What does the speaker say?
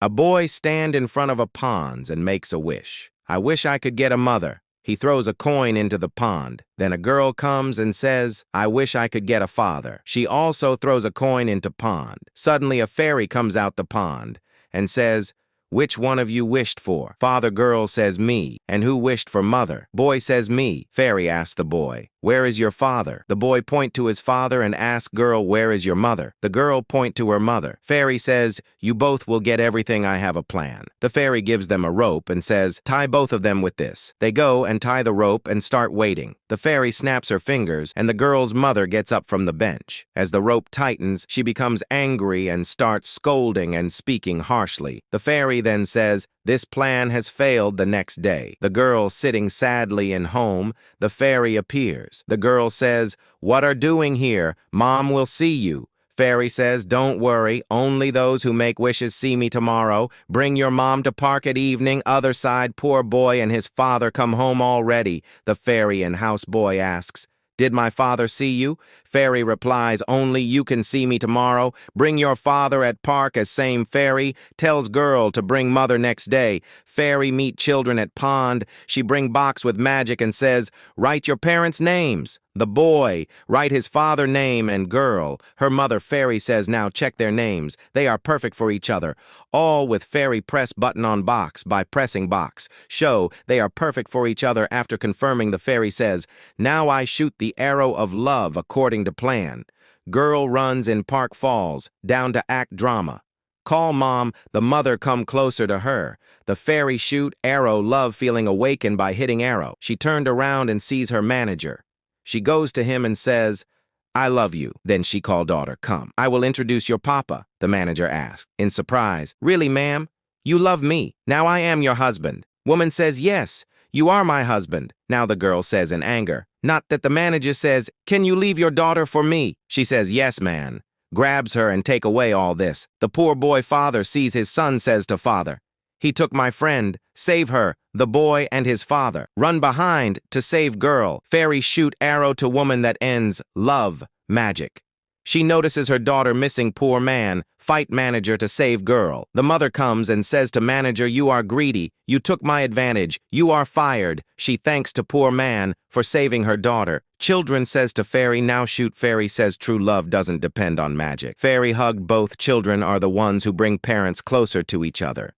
A boy stand in front of a pond and makes a wish. I wish I could get a mother. He throws a coin into the pond. Then a girl comes and says, I wish I could get a father. She also throws a coin into pond. Suddenly a fairy comes out the pond and says, which one of you wished for? Father girl says me. And who wished for mother? Boy says me. Fairy asks the boy, where is your father? The boy point to his father and asks girl, where is your mother? The girl point to her mother. Fairy says, you both will get everything, I have a plan. The fairy gives them a rope and says, tie both of them with this. They go and tie the rope and start waiting. The fairy snaps her fingers and the girl's mother gets up from the bench. As the rope tightens, she becomes angry and starts scolding and speaking harshly. The fairy then says, this plan has failed the next day. The girl sitting sadly in home, the fairy appears. The girl says, what are doing here? Mom will see you. Fairy says, don't worry, only those who make wishes see me tomorrow. Bring your mom to park at evening. Other side, poor boy and his father come home already. The fairy and houseboy asks, did my father see you? Fairy replies, only you can see me tomorrow. Bring your father at park as same fairy. Tells girl to bring mother next day. Fairy meet children at pond. She bring box with magic and says, write your parents' names. The boy, write his father name and girl. Her mother fairy says, now check their names. They are perfect for each other. All with fairy press button on box by pressing box. Show they are perfect for each other. After confirming, the fairy says, now I shoot the arrow of love according to plan. Girl runs in Park Falls, down to act drama. Call mom, the mother come closer to her. The fairy shoot arrow love feeling awakened by hitting arrow. She turned around and sees her manager. She goes to him and says, I love you. Then she called daughter, come. I will introduce your papa, the manager asked. In surprise, really, ma'am? You love me. Now I am your husband. Woman says, yes, you are my husband. Now the girl says in anger. Not that the manager says, can you leave your daughter for me? She says, yes, man. Grabs her and take away all this. The poor boy father sees his son says to father, he took my friend, save her, the boy and his father. Run behind to save girl. Fairy shoot arrow to woman that ends love, magic. She notices her daughter missing poor man, fight manager to save girl. The mother comes and says to manager, you are greedy, you took my advantage, you are fired. She thanks to poor man for saving her daughter. Children says to fairy, now shoot. Fairy says true love doesn't depend on magic. Fairy hugged both children are the ones who bring parents closer to each other.